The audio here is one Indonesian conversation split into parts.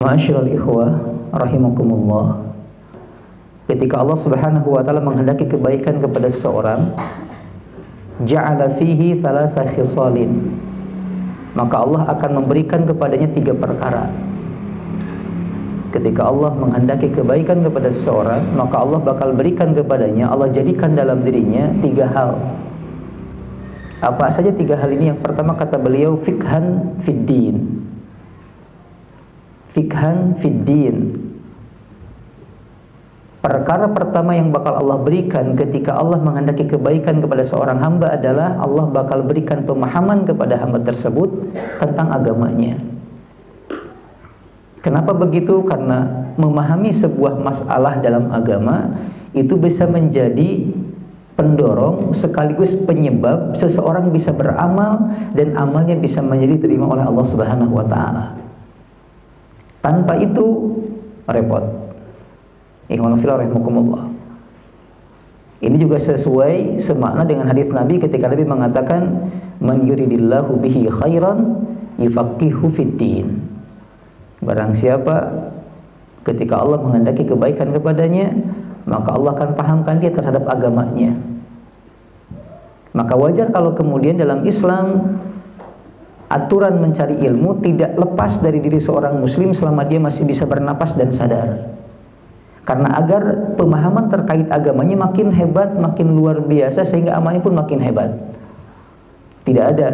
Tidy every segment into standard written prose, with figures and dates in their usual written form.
Ma'asyiral ikhwah rahimakumullah. Ketika Allah Subhanahu wa taala menghendaki kebaikan kepada seseorang, ja'ala fihi thalatha khisalin, maka Allah akan memberikan kepadanya 3 perkara. Ketika Allah menghendaki kebaikan kepada seseorang, maka Allah bakal berikan kepadanya, Allah jadikan dalam dirinya 3 hal. Apa saja 3 hal ini? Yang pertama kata beliau, fikhan fid din. Fikhan fid din. Perkara pertama yang bakal Allah berikan ketika Allah menghendaki kebaikan kepada seorang hamba adalah Allah bakal berikan pemahaman kepada hamba tersebut tentang agamanya. Kenapa begitu? Karena memahami sebuah masalah dalam agama itu bisa menjadi pendorong sekaligus penyebab seseorang bisa beramal dan amalnya bisa menjadi diterima oleh Allah Subhanahu wa taala. Tanpa itu repot. Ikhwan fillah rahimakumullah. Ini juga sesuai semakna dengan hadis Nabi ketika Nabi mengatakan, "Man yuridillahu bihi khairan yufaqihu fid din." Barang siapa ketika Allah menghendaki kebaikan kepadanya, maka Allah akan pahamkan dia terhadap agamanya. Maka wajar kalau kemudian dalam Islam aturan mencari ilmu tidak lepas dari diri seorang muslim selama dia masih bisa bernapas dan sadar. Karena agar pemahaman terkait agamanya makin hebat, makin luar biasa, sehingga amalnya pun makin hebat. Tidak ada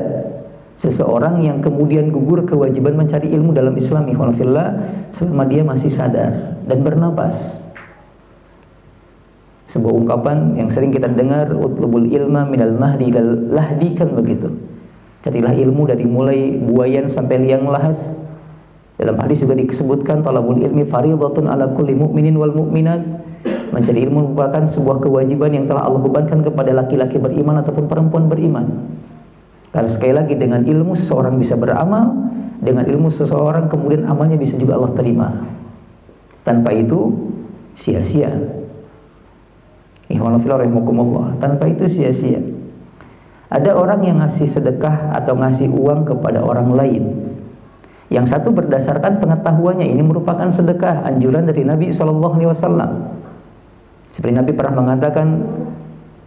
seseorang yang kemudian gugur kewajiban mencari ilmu dalam Islam, ikhwan fillah, selama dia masih sadar dan bernapas. Sebuah ungkapan yang sering kita dengar, utlubul ilma minal mahdi ilal lahdi, kan begitu. Carilah ilmu dari mulai buayan sampai liang lahat. Dalam hadis juga disebutkan, talabul ilmi fardhatun ala kulli mu'minin wal mu'minat. Mencari ilmu merupakan sebuah kewajiban yang telah Allah bebankan kepada laki-laki beriman ataupun perempuan beriman. Karena sekali lagi, dengan ilmu seseorang bisa beramal, dengan ilmu seseorang kemudian amalnya bisa juga Allah terima. Tanpa itu sia-sia. Ikhwan fillah rahimakumullah. Tanpa itu sia-sia. Ada orang yang ngasih sedekah atau ngasih uang kepada orang lain. Yang satu berdasarkan pengetahuannya ini merupakan sedekah, anjuran dari Nabi SAW. Seperti Nabi pernah mengatakan,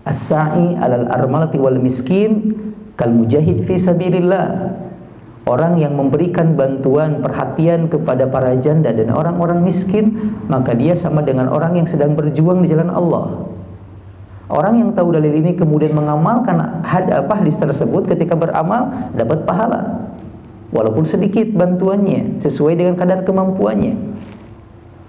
as-sa'i alal armalati wal miskin kal mujahid fi sabilillah. Orang yang memberikan bantuan, perhatian kepada para janda dan orang-orang miskin, maka dia sama dengan orang yang sedang berjuang di jalan Allah. Orang yang tahu dalil ini kemudian mengamalkan hadis tersebut, ketika beramal dapat pahala walaupun sedikit bantuannya sesuai dengan kadar kemampuannya.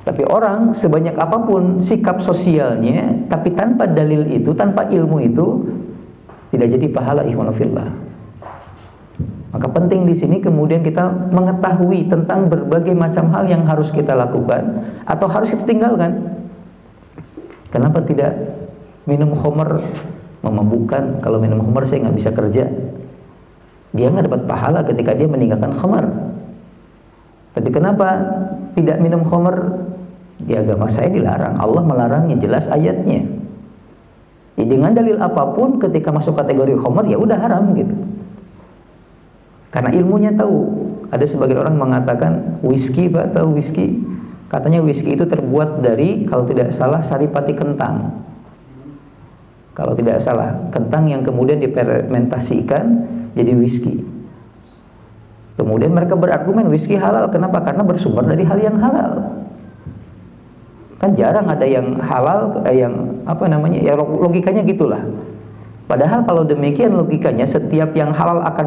Tapi orang sebanyak apapun sikap sosialnya, tapi tanpa dalil itu, tanpa ilmu itu, tidak jadi pahala, ikhwan fillah. Maka penting di sini kemudian kita mengetahui tentang berbagai macam hal yang harus kita lakukan atau harus kita tinggalkan. Kenapa tidak minum khamr? Memabukkan. Kalau minum khamr saya nggak bisa kerja. Dia nggak dapat pahala ketika dia meninggalkan khamr. Tapi kenapa tidak minum khamr? Di agama saya dilarang. Allah melarangnya, jelas ayatnya. Ya, dengan dalil apapun ketika masuk kategori khamr ya udah haram gitu. Karena ilmunya tahu. Ada sebagian orang mengatakan whisky, Pak, tahu whisky? Katanya whisky itu terbuat dari, kalau tidak salah, saripati kentang. Kalau tidak salah, kentang yang kemudian difermentasikan jadi whisky. Kemudian mereka berargumen whisky halal. Kenapa? Karena bersumber dari hal yang halal. Kan jarang ada yang halal, yang apa namanya? Ya logikanya gitulah. Padahal kalau demikian logikanya, setiap yang halal akan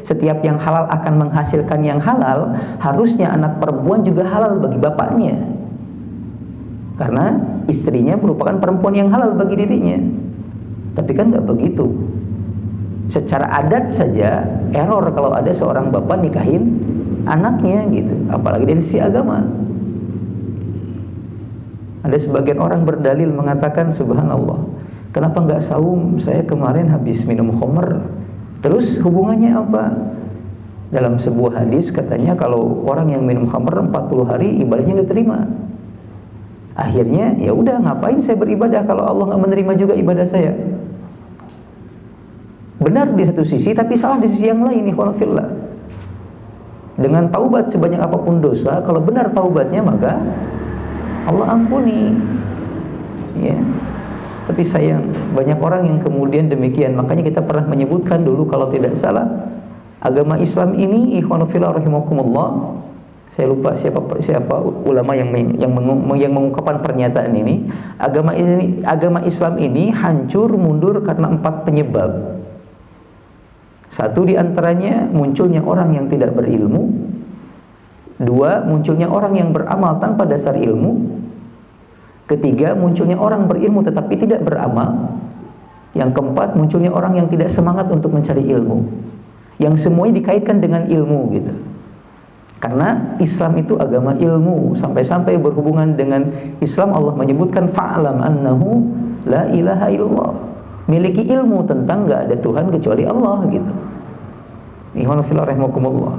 setiap yang halal akan menghasilkan yang halal, harusnya anak perempuan juga halal bagi bapaknya. Karena istrinya merupakan perempuan yang halal bagi dirinya. Tapi kan nggak begitu. Secara adat saja error kalau ada seorang bapak nikahin anaknya gitu, apalagi dari sisi agama. Ada sebagian orang berdalil mengatakan, subhanallah, kenapa nggak saum? Saya kemarin habis minum khamr. Terus hubungannya apa? Dalam sebuah hadis katanya kalau orang yang minum khamr 40 hari ibadahnya diterima. Akhirnya ya udah, ngapain saya beribadah kalau Allah nggak menerima juga ibadah saya? Benar di satu sisi, tapi salah di sisi yang lain, ikhwan fillah. Dengan taubat sebanyak apapun dosa, kalau benar taubatnya maka Allah ampuni. Ya. Tapi sayang, banyak orang yang kemudian demikian. Makanya kita pernah menyebutkan dulu kalau tidak salah, agama Islam ini, ikhwanu fillah rahimakumullah, saya lupa siapa ulama yang mengungkapkan pernyataan ini. Agama Islam ini hancur mundur karena 4 penyebab. Satu diantaranya munculnya orang yang tidak berilmu. 2, munculnya orang yang beramal tanpa dasar ilmu. 3, munculnya orang berilmu tetapi tidak beramal. Yang 4, munculnya orang yang tidak semangat untuk mencari ilmu. Yang semuanya dikaitkan dengan ilmu gitu. Karena Islam itu agama ilmu. Sampai-sampai berhubungan dengan Islam Allah menyebutkan fa'lam annahu la ilaha illallah. Miliki ilmu tentang gak ada Tuhan kecuali Allah gitu. Ikhwan fillah rahimakumullah.